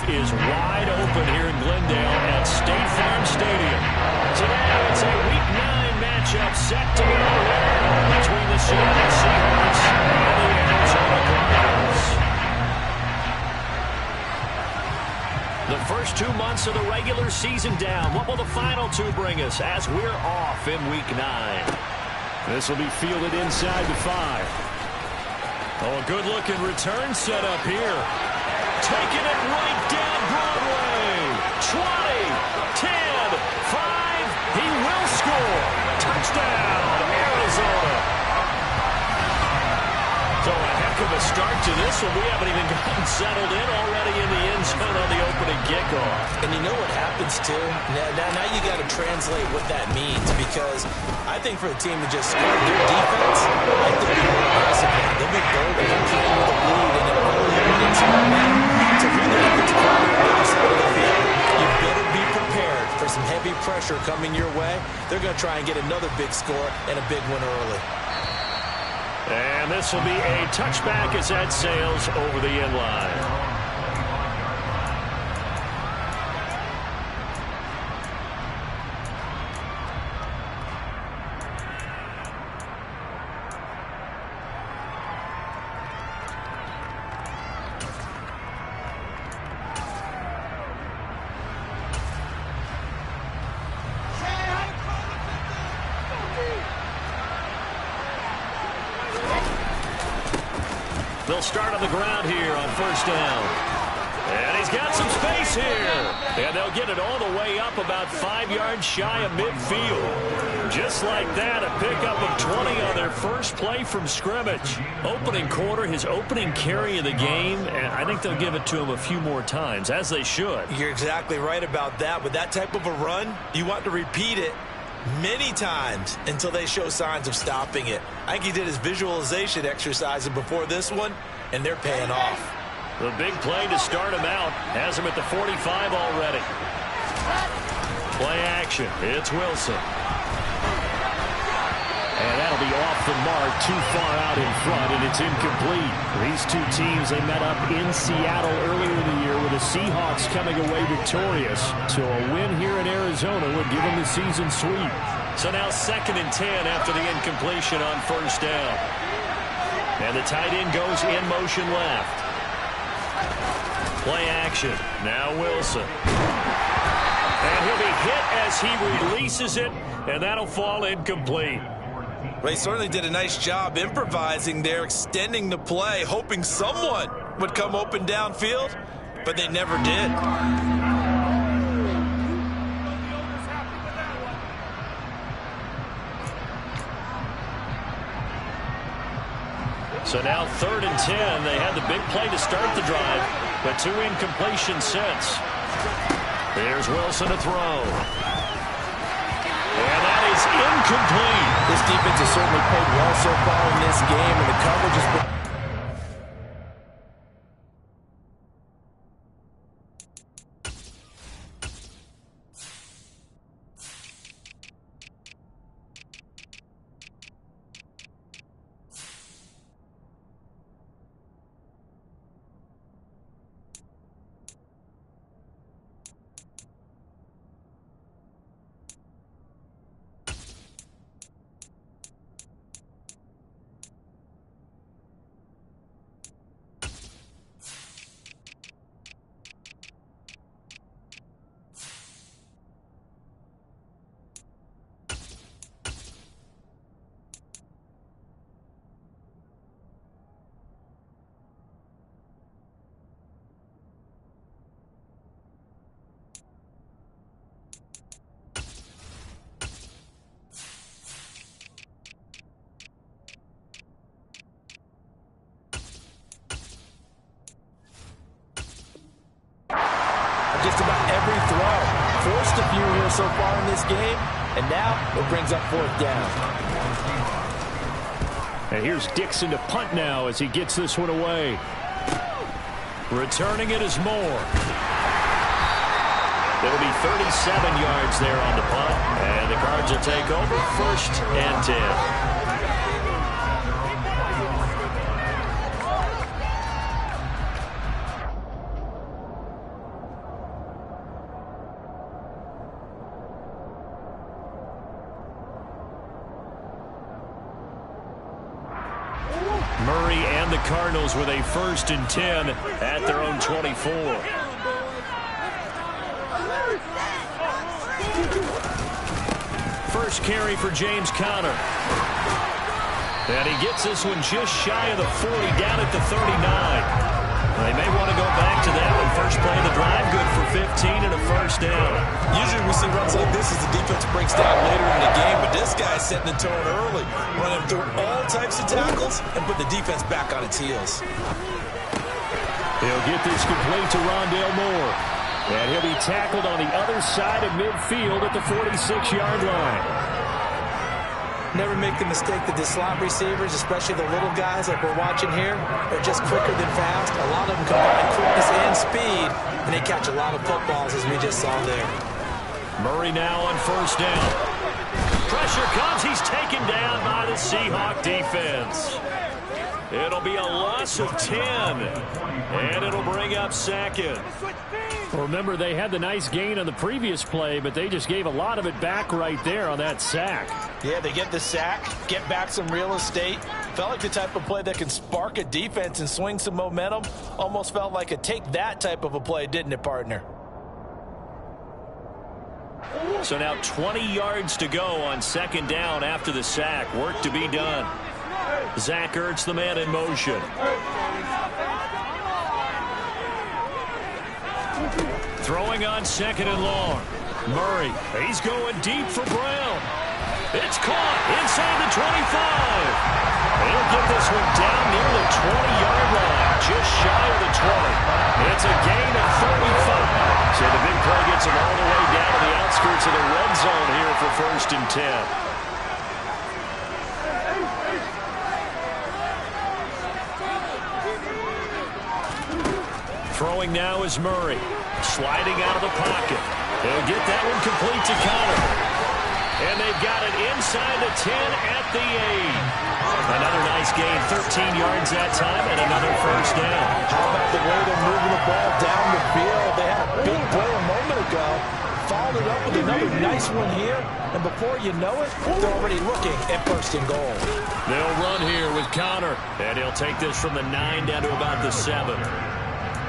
is wide open here in Glendale at State Farm Stadium. Today, it's a Week 9 matchup set to go here between the Seattle Seahawks and the Arizona Cardinals. The first 2 months of the regular season down. What will the final 2 bring us as we're off in Week 9? This will be fielded inside the 5. Oh, a good-looking return set up here. Taking it right down Broadway. 20, 10, 5. He will score. Touchdown, Arizona. So a heck of a start to this one. We haven't even gotten settled in already in the end zone on the opening kickoff. And you know what happens, too? Now you got to translate what that means, because I think for the team to just score their defense, I think they'll be more aggressive. They'll be bold. They'll playing with a lead, and it really limits them. To who the defensive coordinator on the other side of the field, you better be prepared for some heavy pressure coming your way. They're going to try and get another big score and a big one early. And this will be a touchback as that sails over the end line. They'll start on the ground here on first down. And he's got some space here. And they'll get it all the way up about 5 yards shy of midfield. Just like that, a pickup of 20 on their first play from scrimmage. Opening quarter, his opening carry of the game, and I think they'll give it to him a few more times, as they should. You're exactly right about that. With that type of a run, you want to repeat it many times until they show signs of stopping it. I think he did his visualization exercises before this one, and they're paying off. The big play to start him out has him at the 45 already. Play action. It's Wilson. And that'll be off the mark, too far out in front, and it's incomplete. These two teams, they met up in Seattle earlier in the year with the Seahawks coming away victorious. So a win here in Arizona would give them the season sweep. So now 2nd and 10 after the incompletion on first down. And the tight end goes in motion left. Play action. Now Wilson. And he'll be hit as he releases it, and that'll fall incomplete. They certainly did a nice job improvising there, extending the play, hoping someone would come open downfield, but they never did. So now 3rd and 10. They had the big play to start the drive, but 2 incompletions since. There's Wilson to throw. And that is incomplete. This defense has certainly played well so far in this game, and the coverage has been... Just about every throw. Forced a few here so far in this game, and now it brings up 4th down. And here's Dixon to punt now as he gets this one away. Returning it is Moore. It'll be 37 yards there on the punt, and the Cards will take over 1st and 10. Cardinals with a 1st and 10 at their own 24. First carry for James Conner. And he gets this one just shy of the 40, down at the 39. They may want to go back to that one. First play of the drive, good for 15 and a 1st down. Usually we see runs like this as the defense breaks down later in the game, but this guy's setting the tone early, running through all types of tackles and put the defense back on its heels. He'll get this complete to Rondale Moore. And he'll be tackled on the other side of midfield at the 46-yard line. Never make the mistake that the slot receivers, especially the little guys like we're watching here, are just quicker than fast. A lot of them combine quickness and speed, and they catch a lot of footballs, as we just saw there. Murray now on 1st down. Pressure comes. He's taken down by the Seahawk defense. It'll be a loss of 10, and it'll bring up 2nd. Well, remember, they had the nice gain on the previous play, but they just gave a lot of it back right there on that sack. Yeah, they get the sack, get back some real estate. Felt like the type of play that can spark a defense and swing some momentum. Almost felt like a take that type of a play, didn't it, partner? So now 20 yards to go on 2nd down after the sack. Work to be done. Zach Ertz, the man in motion. Throwing on 2nd and long. Murray, he's going deep for Brown. It's caught inside the 25. He'll get this one down near the 20-yard line, just shy of the 20. It's a gain of 35. So the big play gets him all the way down to the outskirts of the red zone here for 1st and 10. Throwing now is Murray. Sliding out of the pocket. He'll get that one complete to Conner. And they've got it inside the 10 at the 8. Another nice gain, 13 yards that time, and another 1st down. How about the way they're moving the ball down the field? They had a big play a moment ago. Followed it up with another nice one here. And before you know it, they're already looking at 1st and goal. They'll run here with Conner. And he'll take this from the 9 down to about the 7.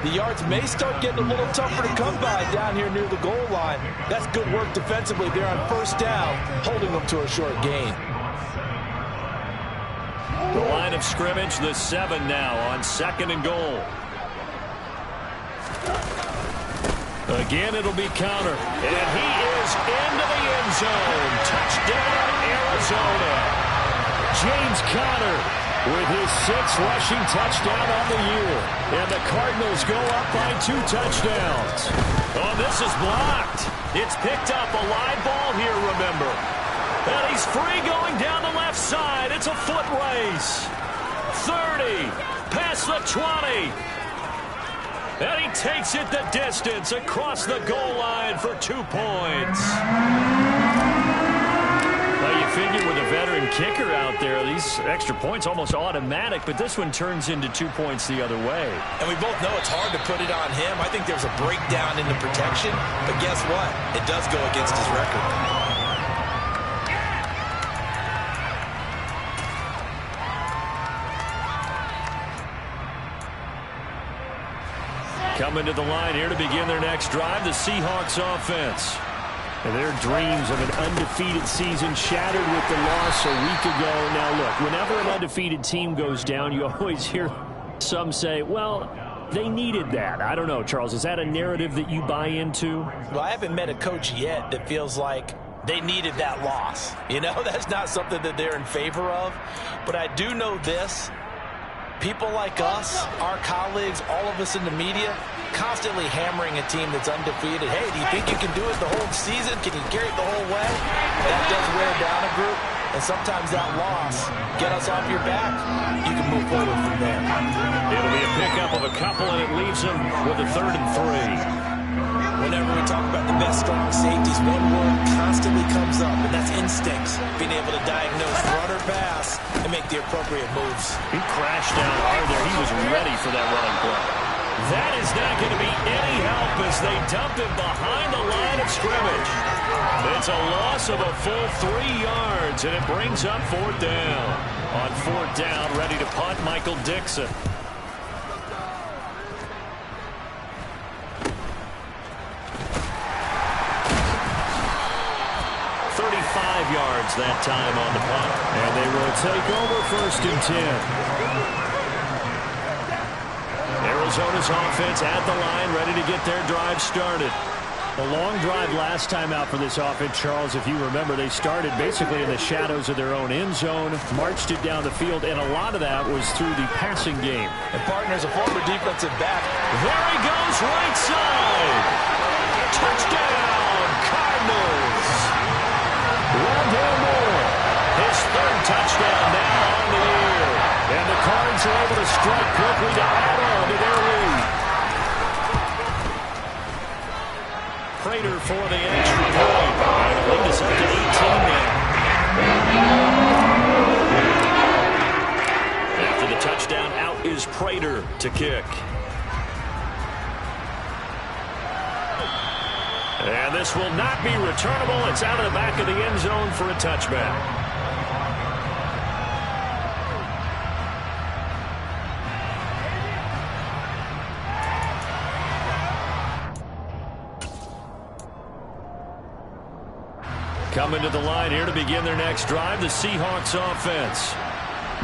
The yards may start getting a little tougher to come by down here near the goal line. That's good work defensively there on 1st down, holding them to a short gain. The line of scrimmage, the 7 now on 2nd and goal. Again, it'll be Conner. And he is into the end zone. Touchdown, Arizona. James Conner with his 6th rushing touchdown on the year. And the Cardinals go up by 2 touchdowns. Oh, this is blocked. It's picked up. A live ball here, remember. And he's free going down the left side. It's a foot race. 30, past the 20. And he takes it the distance across the goal line for 2 points. Well, you figure with a veteran kicker out there, these extra points almost automatic, but this one turns into 2 points the other way. And we both know it's hard to put it on him. I think there's a breakdown in the protection, but guess what? It does go against his record. Coming to the line here to begin their next drive, the Seahawks offense. And their dreams of an undefeated season shattered with the loss a week ago. Now, look, whenever an undefeated team goes down, you always hear some say, well, they needed that. I don't know, Charles. Is that a narrative that you buy into? Well, I haven't met a coach yet that feels like they needed that loss. You know, that's not something that they're in favor of. But I do know this. People like us, our colleagues, all of us in the media, constantly hammering a team that's undefeated. Hey, do you think you can do it the whole season? Can you carry it the whole way? That does wear down a group, and sometimes that loss get us off your back. You can move forward from there. It'll be a pickup of a couple, and it leaves them with a 3rd and 3. Whenever we talk about the best strong safeties, one word constantly comes up, and that's instincts. Being able to diagnose run or pass and make the appropriate moves. He crashed down hard there. He was ready for that running play. That is not going to be any help as they dump him behind the line of scrimmage. It's a loss of a full 3 yards, and it brings up 4th down. On 4th down, ready to punt, Michael Dixon. 35 yards that time on the punt. And they will take over 1st and 10. Arizona's offense at the line, ready to get their drive started. A long drive last time out for this offense, Charles. If you remember, they started basically in the shadows of their own end zone, marched it down the field, and a lot of that was through the passing game. And partners, a former defensive back. There he goes, right side. Touchdown, Cardinals. Rondale Moore, his 3rd touchdown now on the year. And the Cards are able to strike quickly to add on to their lead. Prater for the extra point. And the lead is up to 18 now. After the touchdown, out is Prater to kick. And this will not be returnable. It's out of the back of the end zone for a touchback. Coming to the line here to begin their next drive, the Seahawks offense.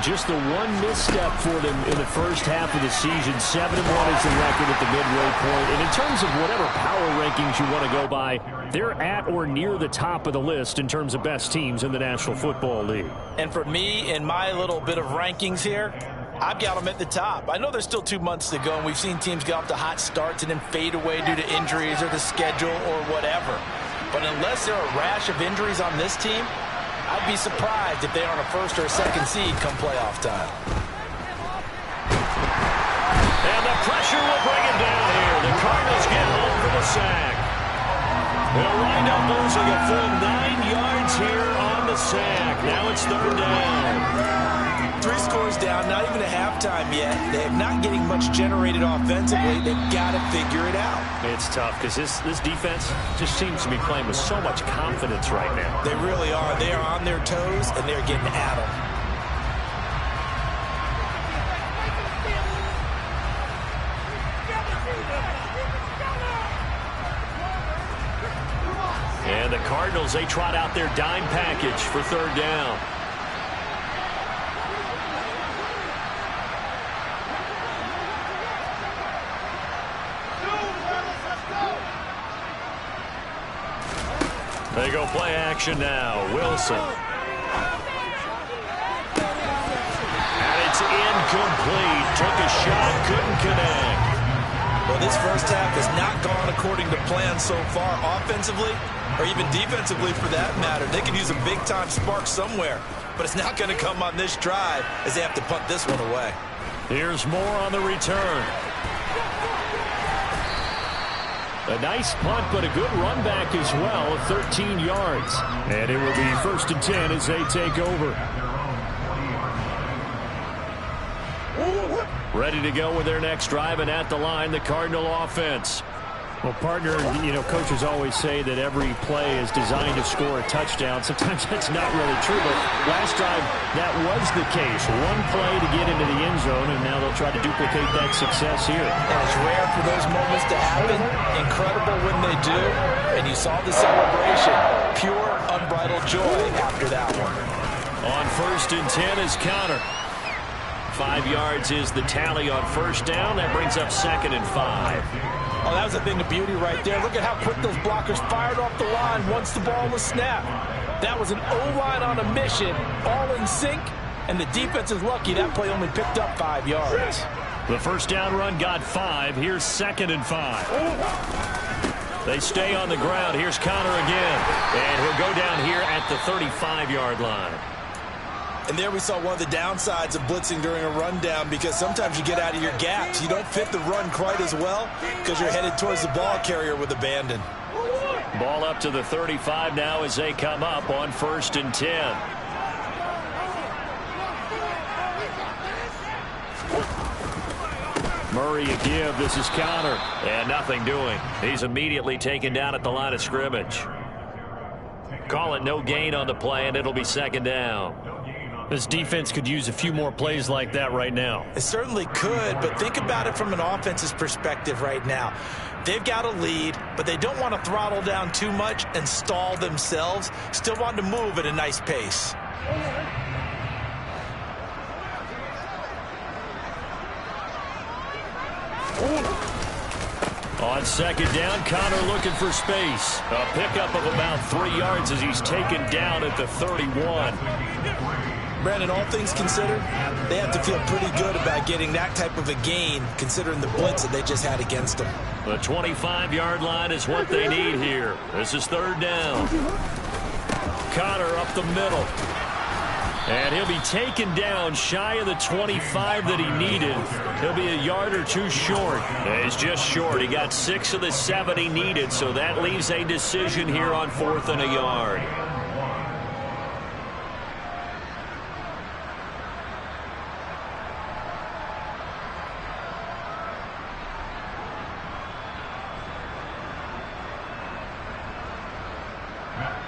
Just the one misstep for them in the first half of the season. 7-1 is the record at the midway point. And in terms of whatever power rankings you want to go by, they're at or near the top of the list in terms of best teams in the National Football League. And for me, in my little bit of rankings here, I've got them at the top. I know there's still 2 months to go, and we've seen teams get off to hot starts and then fade away due to injuries or the schedule or whatever. But unless there are a rash of injuries on this team, I'd be surprised if they aren't a 1st or a 2nd seed come playoff time. And the pressure will bring him down here. The Cardinals get home for the sack. They'll wind up losing a full 9 yards here on the sack. Now it's 3rd down. 3 scores down, not even a halftime yet. They're not getting much generated offensively. They've got to figure it out. It's tough because this defense just seems to be playing with so much confidence right now. They really are. They are on their toes, and they're getting at them. And the Cardinals, they trot out their dime package for 3rd down. They go play action now. Wilson. And it's incomplete. Took a shot, couldn't connect. Well, this first half has not gone according to plan so far, offensively or even defensively for that matter. They could use a big-time spark somewhere, but it's not going to come on this drive as they have to punt this one away. Here's more on the return. A nice punt, but a good run back as well, 13 yards. And it will be 1st and 10 as they take over. Ready to go with their next drive, and at the line, the Cardinal offense. Well, partner, you know, coaches always say that every play is designed to score a touchdown. Sometimes that's not really true, but last drive, that was the case. One play to get into the end zone, and now they'll try to duplicate that success here. And it's rare for those moments to happen. Incredible when they do. And you saw the celebration. Pure, unbridled joy after that one. On 1st and 10 is Counter. 5 yards is the tally on 1st down. That brings up 2nd and 5. Oh, that was a thing of beauty right there. Look at how quick those blockers fired off the line once the ball was snapped. That was an O-line on a mission, all in sync, and the defense is lucky that play only picked up 5 yards. The 1st down run got 5. Here's 2nd and 5. They stay on the ground. Here's Connor again, and he'll go down here at the 35-yard line. And there we saw one of the downsides of blitzing during a rundown, because sometimes you get out of your gaps. You don't fit the run quite as well because you're headed towards the ball carrier with abandon. Ball up to the 35 now as they come up on 1st and 10. Murray a give. This is Connor. And nothing doing. He's immediately taken down at the line of scrimmage. Call it no gain on the play, and it'll be 2nd down. This defense could use a few more plays like that right now. It certainly could, but think about it from an offense's perspective right now. They've got a lead, but they don't want to throttle down too much and stall themselves. Still want to move at a nice pace. On second down, Connor looking for space. A pickup of about 3 yards as he's taken down at the 31. Brandon, all things considered, they have to feel pretty good about getting that type of a gain, considering the blitz that they just had against them. The 25-yard line is what they need here. This is third down. Connor up the middle. And he'll be taken down shy of the 25 that he needed. He'll be a yard or two short. He's just short. He got 6 of the 7 he needed, so that leaves a decision here on 4th and a yard.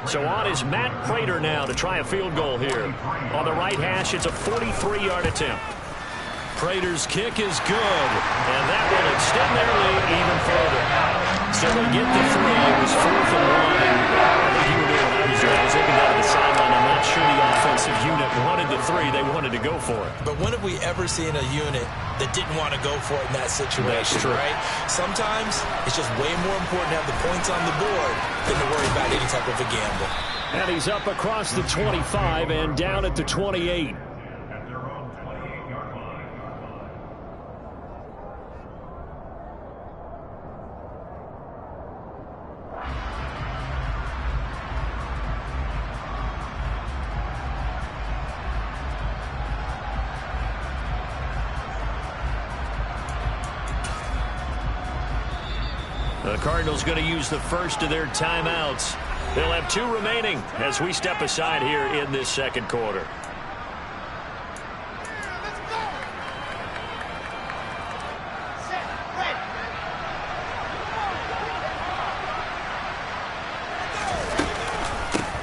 So on is Matt Prater now to try a field goal here. On the right hash, it's a 43-yard attempt. Prater's kick is good, and that will extend their lead even further. So they get the 3. It was 4th and 1. I think you were doing what I was doing. I was looking down at the sideline. I'm not sure the offensive unit wanted the 3. They wanted to go for it. But when have we ever seen a unit that didn't want to go for it in that situation, right? Sometimes it's just way more important to have the points on the board than to worry about any type of a gamble. And he's up across the 25 and down at the 28. The Cardinals going to use the first of their timeouts. They'll have 2 remaining as we step aside here in this second quarter.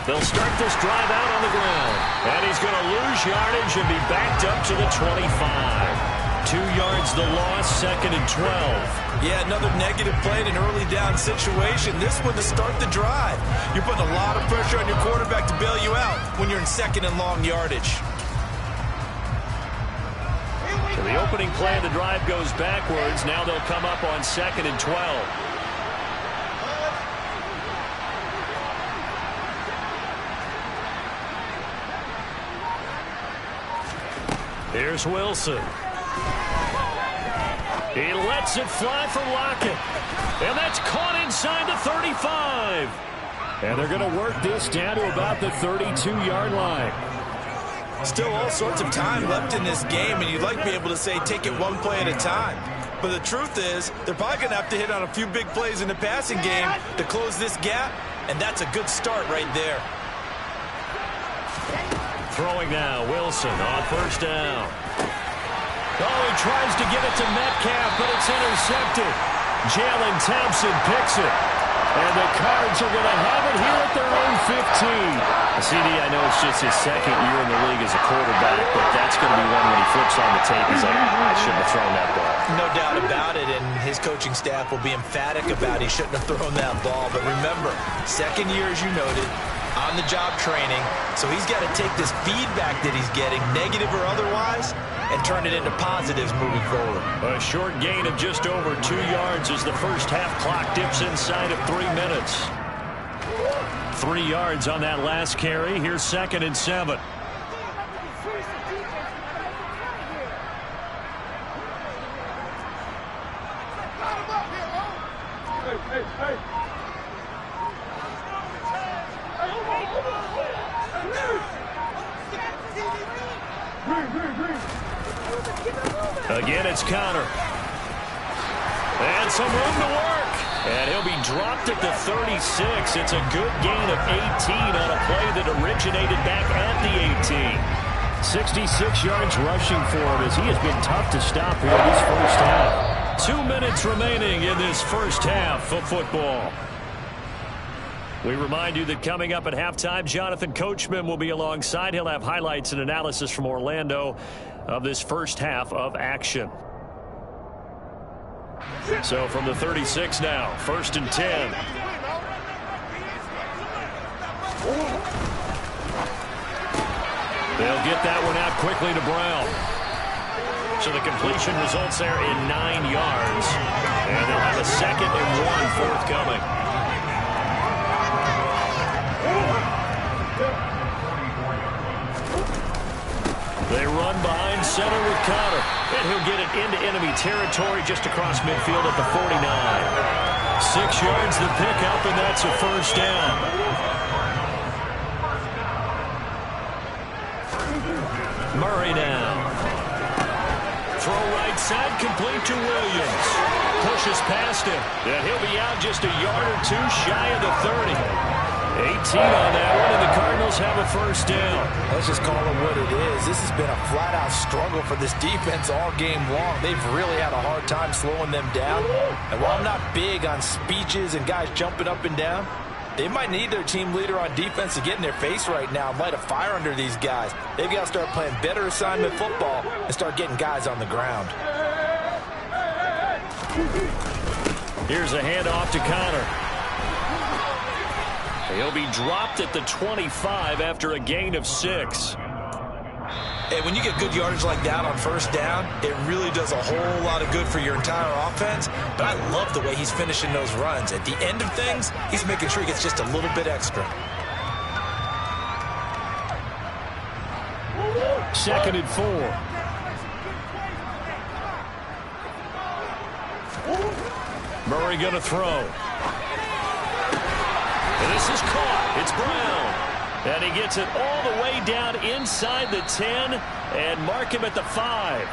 They'll start this drive out on the ground. And he's going to lose yardage and be backed up to the 25. 2 yards the loss, 2nd and 12. Yeah, another negative play in an early down situation. This one to start the drive. You're putting a lot of pressure on your quarterback to bail you out when you're in 2nd and long yardage. So the opening play of the drive goes backwards. Now they'll come up on 2nd and 12. Here's Wilson. He lets it fly for Lockett. And that's caught inside the 35. And they're going to work this down to about the 32-yard line. Still all sorts of time left in this game, and you'd like to be able to say take it one play at a time. But the truth is, they're probably going to have to hit on a few big plays in the passing game to close this gap, and that's a good start right there. Throwing now, Wilson on first down. Oh, he tries to get it to Metcalf, but it's intercepted. Jalen Thompson picks it. And the Cards are going to have it here at their own 15. CD, I know it's just his 2nd year in the league as a quarterback, but that's going to be one when he flips on the tape. He's like, I shouldn't have thrown that ball. No doubt about it, and his coaching staff will be emphatic about he shouldn't have thrown that ball. But remember, 2nd year, as you noted, on-the-job training, so he's got to take this feedback that he's getting, negative or otherwise, and turn it into positives moving forward. A short gain of just over 2 yards as the first half clock dips inside of 3 minutes. 3 yards on that last carry. Here's 2nd and 7. Again, it's Connor. And some room to work. And he'll be dropped at the 36. It's a good gain of 18 on a play that originated back at the 18. 66 yards rushing for him as he has been tough to stop here this first half. 2 minutes remaining in this first half of football. We remind you that coming up at halftime, Jonathan Coachman will be alongside. He'll have highlights and analysis from Orlando of this first half of action. So from the 36 now, 1st and 10. They'll get that one out quickly to Brown. So the completion results there in 9 yards. And they'll have a 2nd and 1 forthcoming. They run behind center with Connor. And he'll get it into enemy territory just across midfield at the 49. 6 yards the pickup, and that's a first down. Murray now. Throw right side, complete to Williams. Pushes past him. And he'll be out just a yard or two shy of the 30. 18 on that one, and the Cardinals have a first down. Let's just call it what it is. This has been a flat-out struggle for this defense all game long. They've really had a hard time slowing them down. And while I'm not big on speeches and guys jumping up and down, they might need their team leader on defense to get in their face right now and light a fire under these guys. They've got to start playing better assignment football and start getting guys on the ground. Here's a handoff to Connor. He'll be dropped at the 25 after a gain of 6. And when you get good yardage like that on first down, it really does a whole lot of good for your entire offense. But I love the way he's finishing those runs. At the end of things, he's making sure he gets just a little bit extra. 2nd and 4. Murray going to throw. And this is caught. It's Brown. And he gets it all the way down inside the 10 and mark him at the 5.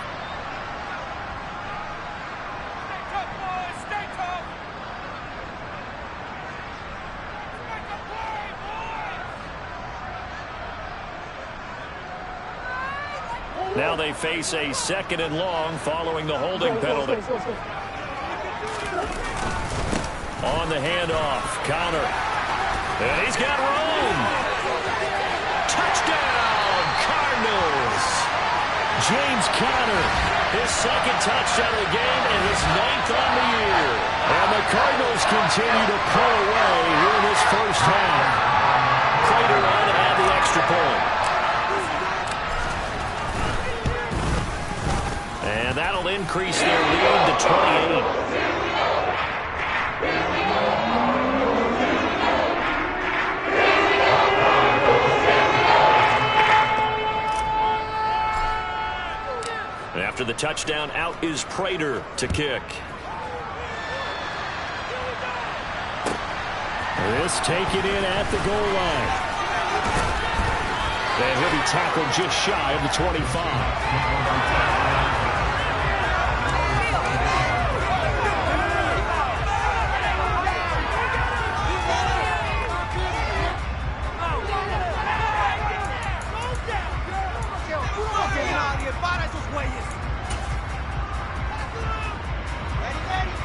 Now they face a 2nd and long following the holding penalty. On the handoff, Connor. And he's got room. Touchdown, Cardinals. James Conner, his 2nd touchdown of the game and his 9th on the year. And the Cardinals continue to pull away here in this first half. Prater on to add the extra point. And that'll increase their lead to 28. After the touchdown, out is Prater to kick. This taken in at the goal line. And he'll be tackled just shy of the 25.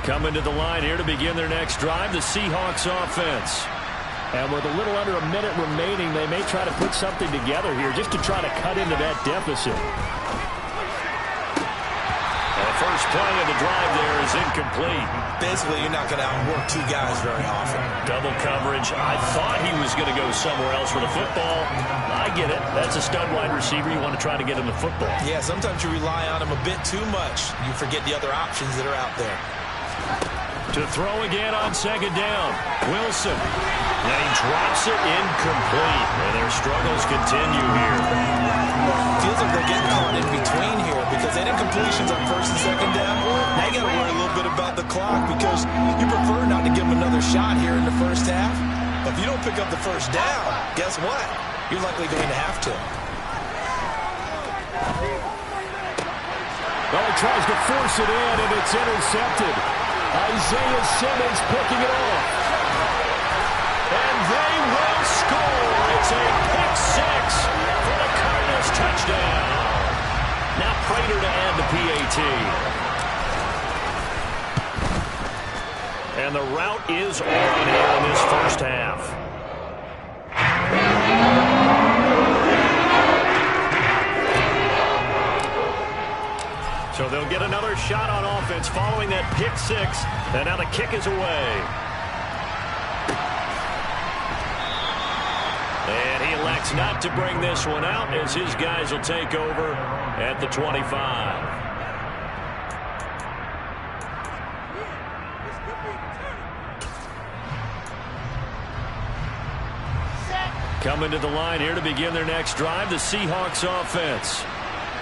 Coming to the line here to begin their next drive, the Seahawks offense. And with a little under a minute remaining, they may try to put something together here just to try to cut into that deficit. The first play of the drive there is incomplete. Basically, you're not going to outwork 2 guys very often. Double coverage. I thought he was going to go somewhere else for the football. I get it. That's a stud wide receiver. You want to try to get him the football. Yeah, sometimes you rely on him a bit too much. You forget the other options that are out there. To throw again on 2nd down. Wilson. And he drops it incomplete. And their struggles continue here. Feels like they're getting caught in between here because they did completions on 1st and 2nd down. Now you got to worry a little bit about the clock because you prefer not to give them another shot here in the first half. But if you don't pick up the first down, guess what? You're likely going to have to. Well, he tries to force it in, and it's intercepted. Isaiah Simmons picking it off. And they will score. It's a pick 6 for the Cardinals touchdown. Now Prater to add the PAT. And the route is on here in this first half. So they'll get another shot on offense following that pick six. And now the kick is away. And he elects not to bring this one out as his guys will take over at the 25. Coming to the line here to begin their next drive, the Seahawks offense.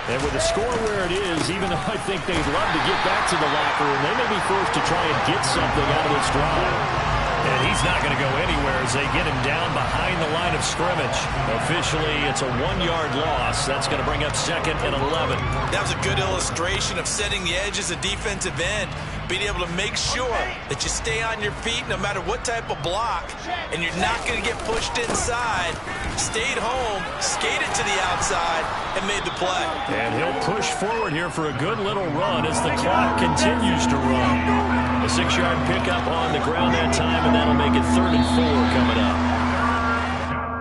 And with the score where it is, even though I think they'd love to get back to the locker room, they may be forced to try and get something out of this drive. And he's not going to go anywhere as they get him down behind the line of scrimmage. Officially, it's a 1-yard loss. That's going to bring up 2nd and 11. That was a good illustration of setting the edge as a defensive end. Being able to make sure that you stay on your feet no matter what type of block, and you're not going to get pushed inside. Stayed home, skated to the outside, and made the play. And he'll push forward here for a good little run as the clock continues to run. A 6-yard pickup on the ground that time, and that'll make it 3rd and 4 coming up.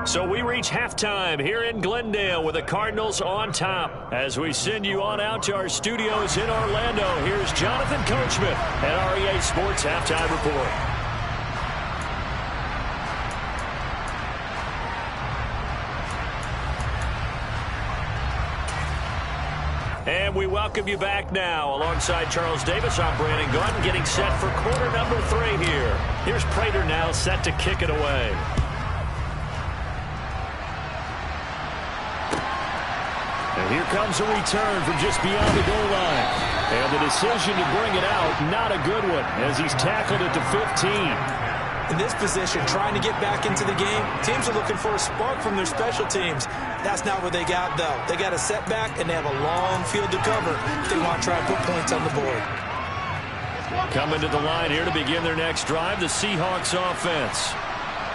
So we reach halftime here in Glendale with the Cardinals on top. As we send you on out to our studios in Orlando, here's Jonathan Coachman at REA Sports Halftime Report. And we welcome you back now. Alongside Charles Davis, I'm Brandon Gordon, getting set for quarter number 3 here. Here's Prater now set to kick it away. And here comes a return from just beyond the goal line. And the decision to bring it out, not a good one, as he's tackled it to 15. In this position, trying to get back into the game, teams are looking for a spark from their special teams. That's not what they got, though. They got a setback, and they have a long field to cover if they want to try and put points on the board. Coming to the line here to begin their next drive, the Seahawks offense.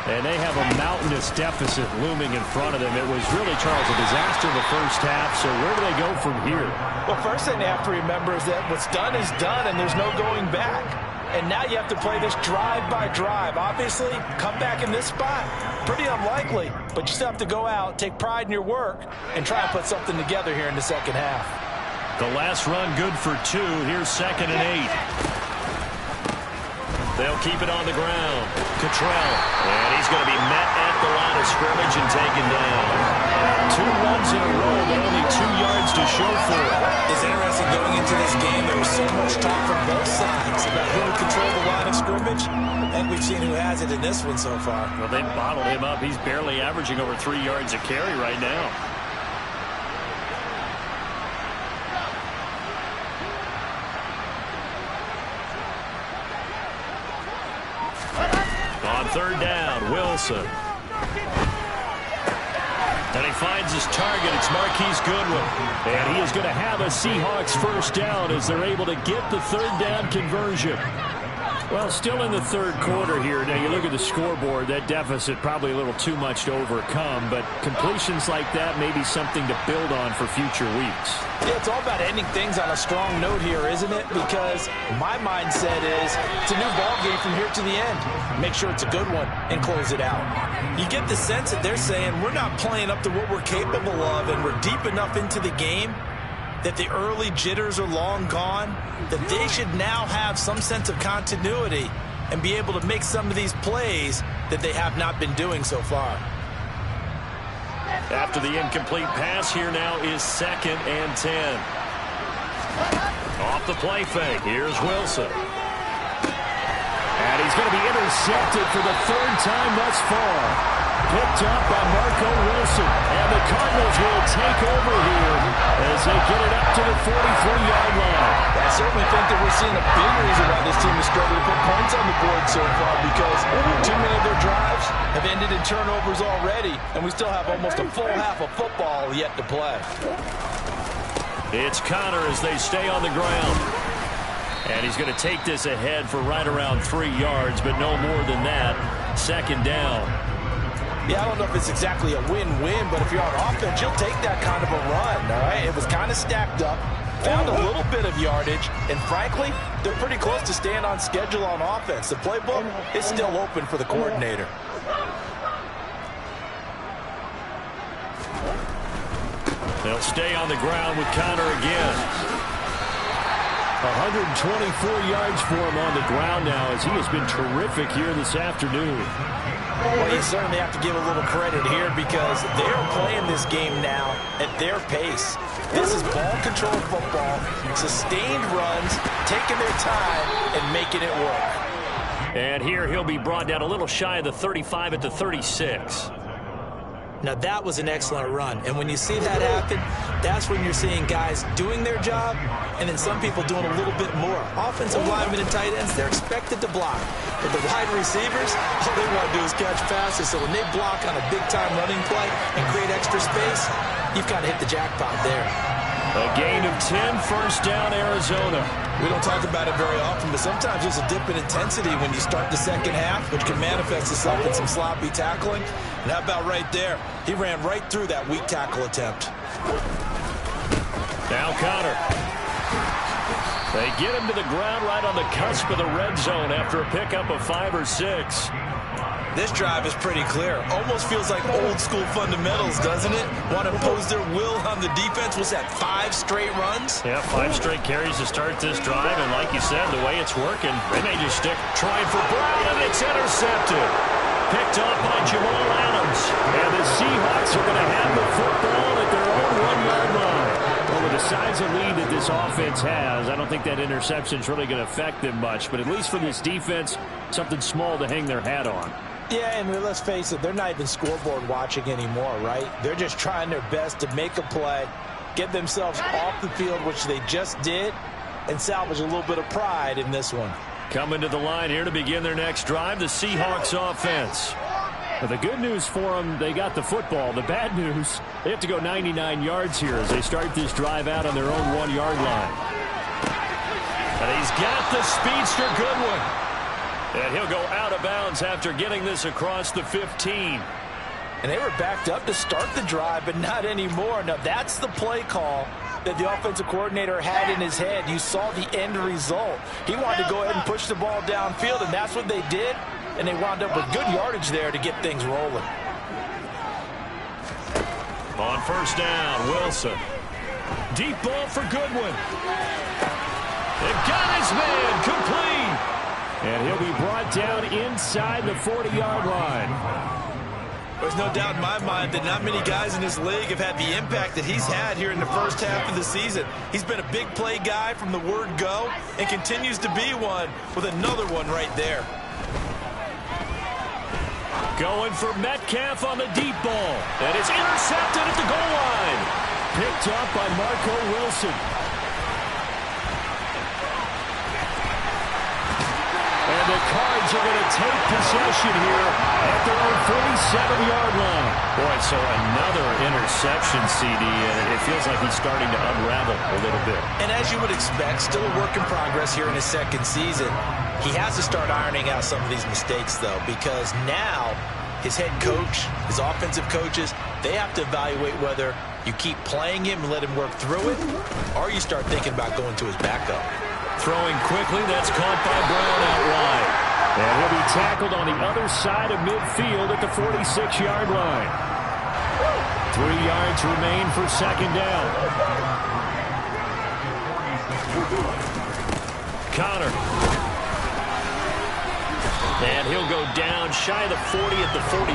And they have a mountainous deficit looming in front of them. It was really, Charles, a disaster in the first half. So where do they go from here? Well, first thing they have to remember is that what's done is done, and there's no going back. And now you have to play this drive by drive. Obviously, come back in this spot, pretty unlikely. But you still have to go out, take pride in your work, and try and put something together here in the second half. The last run good for 2. Here's 2nd and 8. They'll keep it on the ground. Cottrell. And he's going to be met at the line of scrimmage and taken down. 2 runs in a row, but only 2 yards to show for it. It's interesting going into this game. There was so much talk from both sides about who would control the line of scrimmage. And we've seen who has it in this one so far. Well, they bottled him up. He's barely averaging over 3 yards a carry right now. On 3rd down, Wilson. And he finds his target. It's Marquise Goodwin. And he is going to have a Seahawks first down as they're able to get the 3rd down conversion. Well, still in the 3rd quarter here. Now, you look at the scoreboard, that deficit probably a little too much to overcome, but completions like that may be something to build on for future weeks. Yeah, it's all about ending things on a strong note here, isn't it? Because my mindset is it's a new ball game from here to the end. Make sure it's a good one and close it out. You get the sense that they're saying we're not playing up to what we're capable of, and we're deep enough into the game that the early jitters are long gone, that they should now have some sense of continuity and be able to make some of these plays that they have not been doing so far. After the incomplete pass, here now is 2nd and 10. Off the play fake, here's Wilson. And he's going to be intercepted for the 3rd time thus far. Picked up by Marco Wilson. And the Cardinals will take over here as they get it up to the 43-yard line. I certainly think that we're seeing a big reason why this team is struggling to put points on the board so far, because too many of their drives have ended in turnovers already, and we still have almost a full half of football yet to play. It's Connor as they stay on the ground. And he's going to take this ahead for right around 3 yards, but no more than that. 2nd down. Yeah, I don't know if it's exactly a win-win, but if you're on offense, you'll take that kind of a run, all right? It was kind of stacked up, found a little bit of yardage, and frankly, they're pretty close to staying on schedule on offense. The playbook is still open for the coordinator. They'll stay on the ground with Connor again. 124 yards for him on the ground now as he has been terrific here this afternoon. Well, you certainly have to give a little credit here because they're playing this game now at their pace. This is ball control football, sustained runs, taking their time and making it work. And here he'll be brought down a little shy of the 35 at the 36. Now, that was an excellent run. And when you see that happen, that's when you're seeing guys doing their job and then some people doing a little bit more. Offensive linemen and tight ends, they're expected to block. But the wide receivers, all they want to do is catch passes. So when they block on a big-time running play and create extra space, you've kind of hit the jackpot there. A gain of 10, first down, Arizona. We don't talk about it very often, but sometimes there's a dip in intensity when you start the second half, which can manifest itself in some sloppy tackling. And how about right there? He ran right through that weak tackle attempt. Now Connor. They get him to the ground right on the cusp of the red zone after a pickup of 5 or 6. This drive is pretty clear. Almost feels like old school fundamentals, doesn't it? Want to impose their will on the defense. Was that 5 straight runs? Yeah, 5 straight carries to start this drive. And like you said, the way it's working, they may just stick trying for Brown, and it's intercepted. Picked off by Jamal Adams. And the Seahawks are going to have the football at their own 1-yard line. Well, with the size of lead that this offense has, I don't think that interception is really going to affect them much. But at least for this defense, something small to hang their hat on. Yeah, and let's face it, they're not even scoreboard watching anymore, right? They're just trying their best to make a play, get themselves off the field, which they just did, and salvage a little bit of pride in this one. Coming to the line here to begin their next drive, the Seahawks offense. But the good news for them, they got the football. The bad news, they have to go 99 yards here as they start this drive out on their own 1-yard line. And he's got the speedster Goodwin. And he'll go out of bounds after getting this across the 15. And they were backed up to start the drive, but not anymore. Now, that's the play call that the offensive coordinator had in his head. You saw the end result. He wanted to go ahead and push the ball downfield, and that's what they did. And they wound up with good yardage there to get things rolling. On first down, Wilson. Deep ball for Goodwin. They've got his man complete. And he'll be brought down inside the 40-yard line. There's no doubt in my mind that not many guys in this league have had the impact that he's had here in the first half of the season. He's been a big play guy from the word go and continues to be one with another one right there. Going for Metcalf on the deep ball. And it's intercepted at the goal line. Picked up by Marco Wilson. And the Cards are going to take possession here at their own 47-yard line. Boy, so another interception, CD, and it feels like he's starting to unravel a little bit. And as you would expect, still a work in progress here in his second season. He has to start ironing out some of these mistakes, though, because now his head coach, his offensive coaches, they have to evaluate whether you keep playing him and let him work through it, or you start thinking about going to his backup. Throwing quickly, that's caught by Brown out wide. And he'll be tackled on the other side of midfield at the 46-yard line. 3 yards remain for second down. Connor. And he'll go down shy of the 40 at the 41.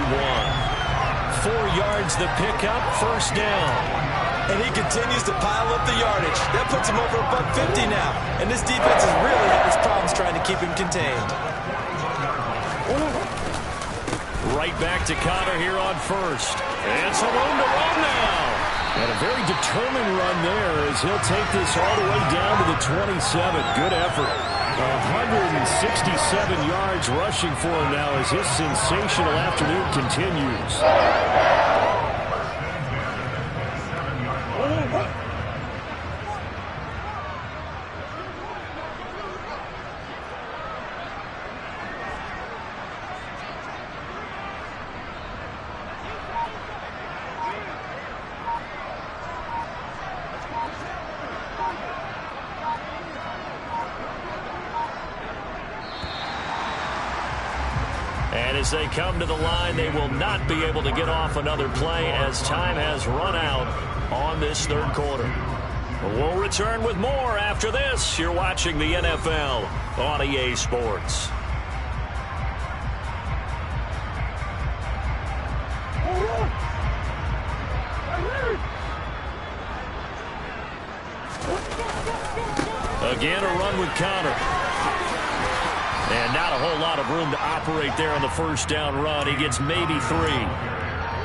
4 yards the pickup, first down. And he continues to pile up the yardage. That puts him over $150 now. And this defense has really had its problems trying to keep him contained. Right back to Connor here on first. And some room to run now. And a very determined run there as he'll take this all the way down to the 27. Good effort. 167 yards rushing for him now as his sensational afternoon continues. And as they come to the line, they will not be able to get off another play as time has run out on this third quarter. We'll return with more after this. You're watching the NFL on EA Sports. Again, a run with Connor. And not a whole lot of room to operate there on the first down run. He gets maybe 3.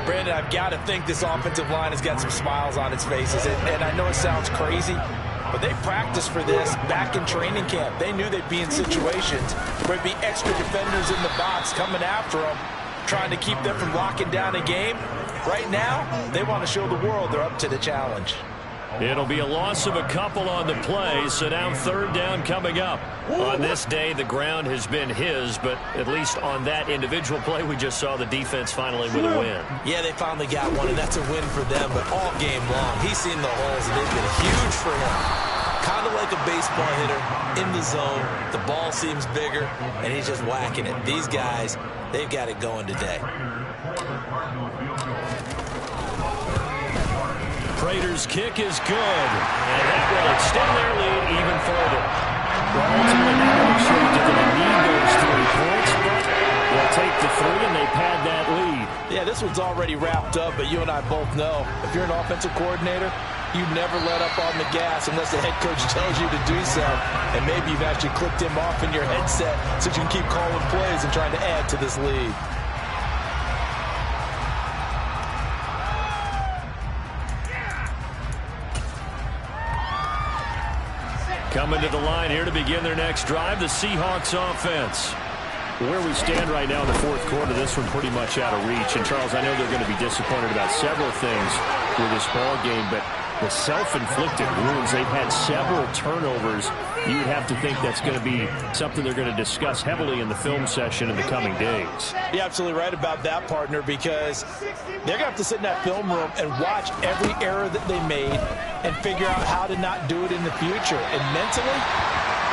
Brandon, I've got to think this offensive line has got some smiles on its faces. And I know it sounds crazy, but they practiced for this back in training camp. They knew they'd be in situations where there'd be extra defenders in the box coming after them, trying to keep them from locking down a game. Right now, they want to show the world they're up to the challenge. It'll be a loss of a couple on the play, so now third down coming up. On this day, the ground has been his, but at least on that individual play, we just saw the defense finally with a win. Yeah, they finally got one, and that's a win for them, but all game long, he's seen the holes, and they've been huge for him. Kind of like a baseball hitter in the zone. The ball seems bigger, and he's just whacking it. These guys, they've got it going today. Prater's kick is good, and that will extend their lead even further. Well, ultimately, not really sure that they're going to need those 3 points, but they'll take the 3 and they pad that lead. Yeah, this one's already wrapped up, but you and I both know if you're an offensive coordinator, you never let up on the gas unless the head coach tells you to do so. And maybe you've actually clicked him off in your headset so you can keep calling plays and trying to add to this lead. Coming to the line here to begin their next drive, the Seahawks offense. Where we stand right now in the fourth quarter, this one pretty much out of reach. And, Charles, I know they're going to be disappointed about several things with this ball game, but the self-inflicted wounds, they've had several turnovers. You'd have to think that's going to be something they're going to discuss heavily in the film session in the coming days. You're absolutely right about that, partner, because they're going to have to sit in that film room and watch every error that they made and figure out how to not do it in the future. And mentally,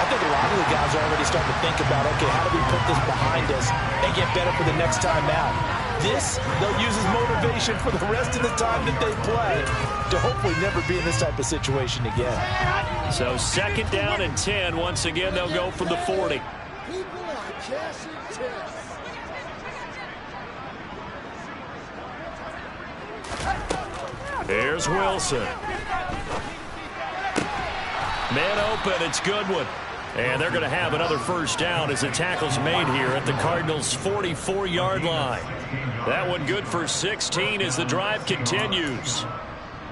I think a lot of the guys are already starting to think about, okay, how do we put this behind us and get better for the next time out? This, they'll use as motivation for the rest of the time that they play to hopefully never be in this type of situation again. So second down and 10. Once again, they'll go from the 40. Here's Wilson. Man open, it's Goodwin. And they're going to have another first down as the tackle's made here at the Cardinals' 44-yard line. That one good for 16 as the drive continues.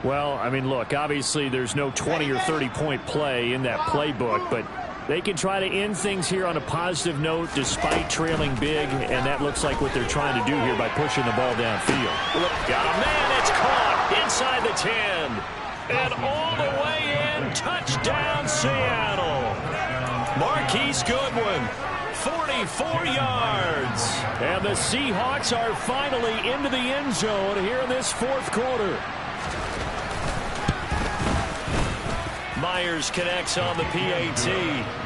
Well, I mean, look, obviously there's no 20 or 30-point play in that playbook, but they can try to end things here on a positive note despite trailing big, and that looks like what they're trying to do here by pushing the ball downfield. Got a man, it's caught inside the 10. And all the way in, touchdown Seattle. Marquise Goodwin, 44 yards. And the Seahawks are finally into the end zone here in this fourth quarter. Myers connects on the PAT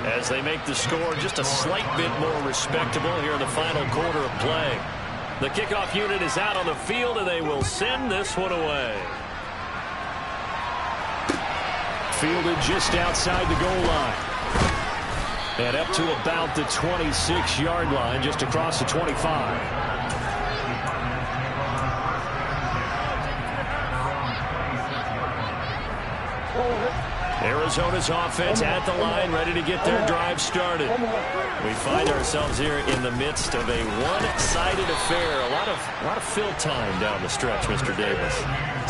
as they make the score just a slight bit more respectable here in the final quarter of play. The kickoff unit is out on the field, and they will send this one away. Fielded just outside the goal line. And up to about the 26-yard line, just across the 25. Arizona's offense at the line, ready to get their drive started. We find ourselves here in the midst of a one-sided affair. A lot of fill time down the stretch, Mr. Davis.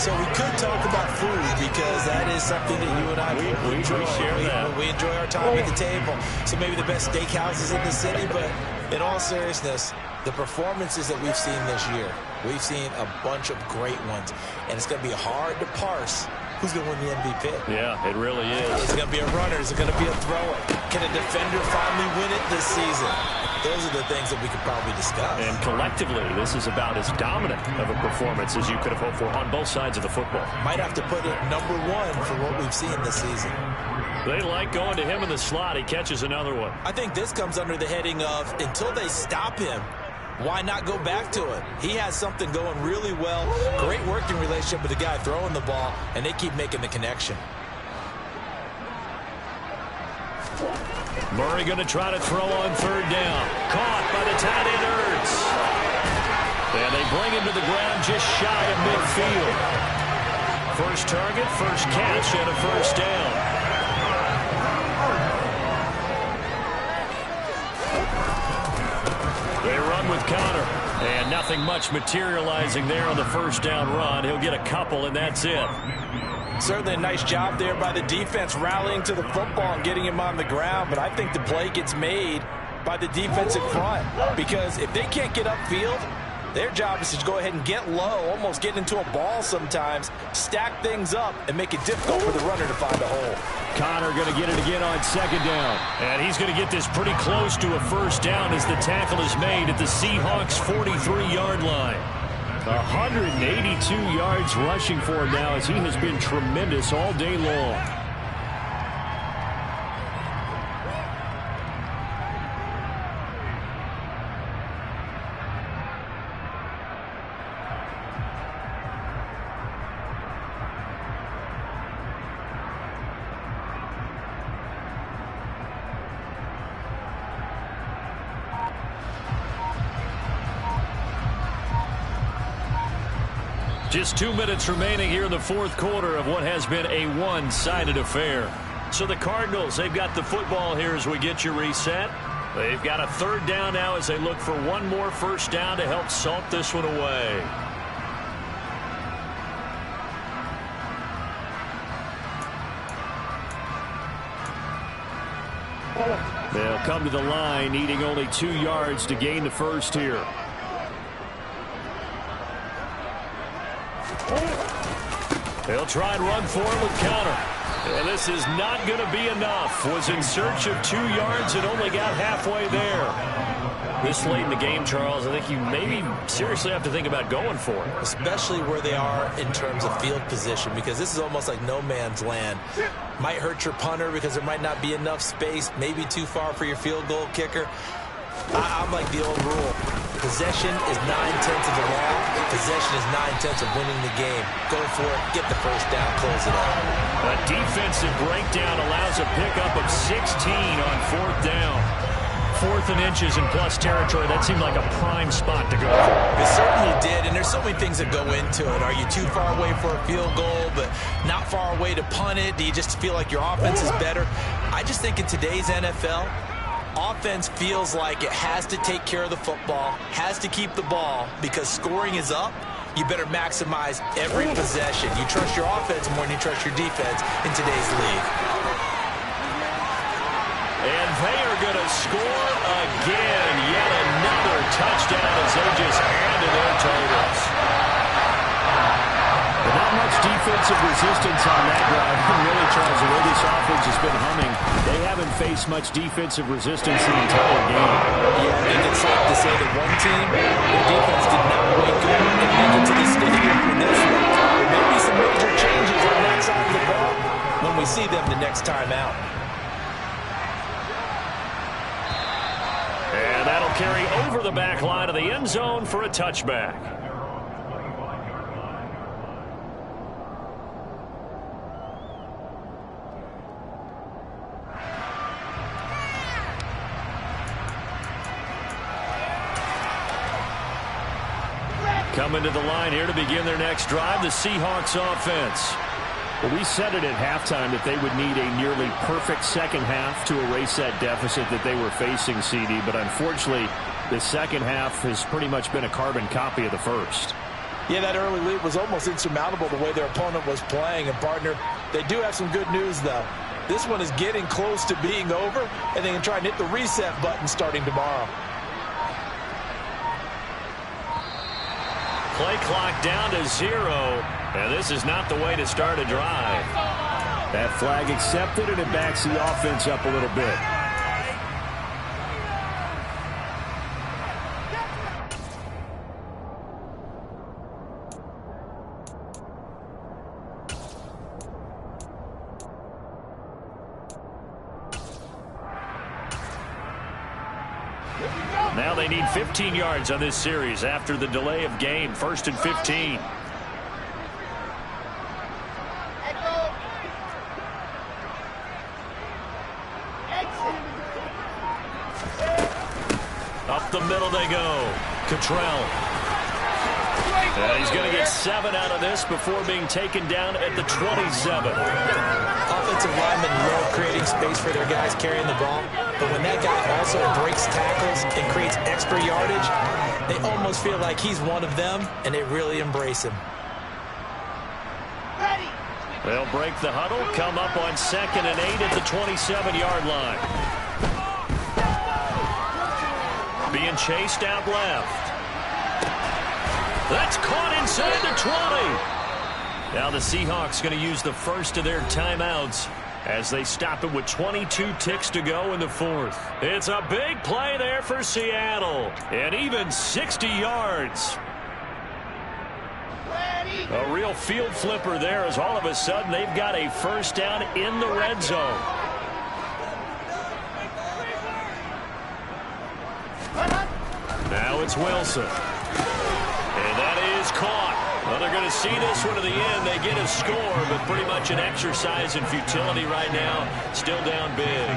So we could talk about food because that is something that you and I we share that. We enjoy our time at the table. So maybe the best steakhouses in the city, but in all seriousness, the performances that we've seen this year, we've seen a bunch of great ones, and it's going to be hard to parse who's going to win the MVP. Yeah, it really is. Is it going to be a runner? Is it going to be a thrower? Can a defender finally win it this season? Those are the things that we could probably discuss. And collectively, this is about as dominant of a performance as you could have hoped for on both sides of the football. Might have to put it number one for what we've seen this season. They like going to him in the slot. He catches another one. I think this comes under the heading of until they stop him, why not go back to it? He has something going really well. Great working relationship with the guy throwing the ball, and they keep making the connection. Murray going to try to throw on third down. Caught by the tight end, Ertz. And they bring him to the ground just shy of midfield. First target, first catch, and a first down. They run with Connor. And nothing much materializing there on the first down run. He'll get a couple, and that's it. Certainly a nice job there by the defense rallying to the football and getting him on the ground. But I think the play gets made by the defensive front. Because if they can't get upfield, their job is to go ahead and get low, almost get into a ball sometimes, stack things up, and make it difficult for the runner to find a hole. Connor going to get it again on second down. And he's going to get this pretty close to a first down as the tackle is made at the Seahawks' 43-yard line. 182 yards rushing for him now as he has been tremendous all day long. Just 2 minutes remaining here in the fourth quarter of what has been a one-sided affair. So the Cardinals, they've got the football here as we get you reset. They've got a third down now as they look for one more first down to help salt this one away. They'll come to the line needing only 2 yards to gain the first here. They'll try and run for it with Connor. And this is not going to be enough. Was in search of 2 yards and only got halfway there. This late in the game, Charles, I think you maybe seriously have to think about going for it. Especially where they are in terms of field position, because this is almost like no man's land. Might hurt your punter because there might not be enough space, maybe too far for your field goal kicker. I'm like the old rule. Possession is 9/10 of the law. Possession is 9/10 of winning the game. Go for it. Get the first down. Close it out. A defensive breakdown allows a pickup of 16 on fourth down. 4th and inches in plus territory. That seemed like a prime spot to go for. It certainly did, and there's so many things that go into it. Are you too far away for a field goal, but not far away to punt it? Do you just feel like your offense is better? I just think in today's NFL, offense feels like it has to take care of the football, has to keep the ball, because scoring is up. You better maximize every possession. You trust your offense more than you trust your defense in today's league. And they are going to score again. Yet another touchdown as they just handed their totals. But not much defensive resistance on that drive. Really, Charles, the way this offense has been humming, they haven't faced much defensive resistance the entire game. Yeah, I think it's safe to say that one team, their defense did not wake up and make it to the stadium for this one. There may be some major changes on that side of the ball when we see them the next time out. And that'll carry over the back line of the end zone for a touchback. Coming to the line here to begin their next drive, the Seahawks offense. Well, we said it at halftime that they would need a nearly perfect second half to erase that deficit that they were facing, CD. But unfortunately, the second half has pretty much been a carbon copy of the first. Yeah, that early lead was almost insurmountable the way their opponent was playing. And, partner, they do have some good news, though. This one is getting close to being over, and they can try and hit the reset button starting tomorrow. Play clock down to 0, and this is not the way to start a drive. That flag accepted, and it backs the offense up a little bit. Now they need 15 yards on this series after the delay of game. 1st and 15. Up the middle they go. Cottrell. And he's going to get 7 out of this before being taken down at the 27. Offensive linemen love creating space for their guys carrying the ball, but when that guy also breaks tackles and creates extra yardage, they almost feel like he's one of them, and they really embrace him. They'll break the huddle, come up on 2nd and 8 at the 27-yard line. Being chased out left. That's caught inside the 20. Now the Seahawks going to use the first of their timeouts as they stop it with 22 ticks to go in the 4th. It's a big play there for Seattle. And even 60 yards. A real field flipper there as all of a sudden they've got a first down in the red zone. Now it's Wilson. And that is caught. Well, they're going to see this one to the end. They get a score, but pretty much an exercise in futility right now. Still down big.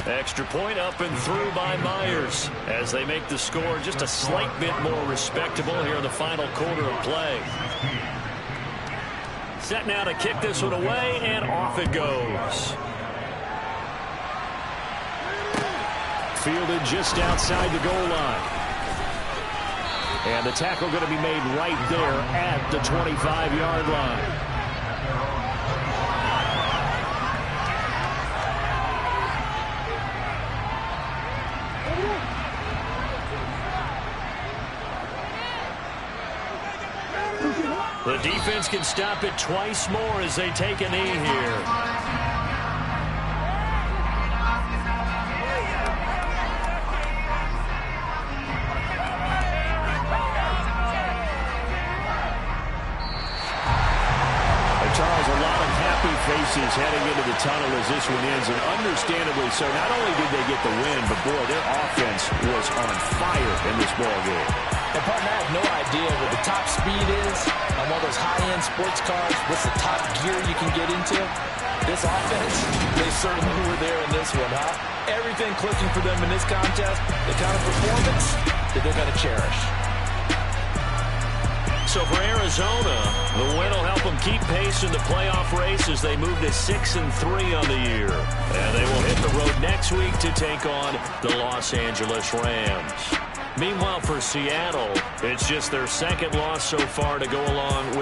Extra point up and through by Myers as they make the score just a slight bit more respectable here in the final quarter of play. Set now to kick this one away, and off it goes. Fielded just outside the goal line. And the tackle going to be made right there at the 25-yard line. The defense can stop it twice more as they take a knee here. Faces heading into the tunnel as this one ends, and understandably so. Not only did they get the win, but boy, their offense was on fire in this ball game. And partner, I have no idea what the top speed is on one of those high-end sports cars. What's the top gear you can get into? This offense, they certainly were there in this one, huh? Everything clicking for them in this contest, the kind of performance that they're going to cherish. So for Arizona, the win will help them keep pace in the playoff race as they move to 6-3 on the year. And they will hit the road next week to take on the Los Angeles Rams. Meanwhile, for Seattle, it's just their second loss so far to go along with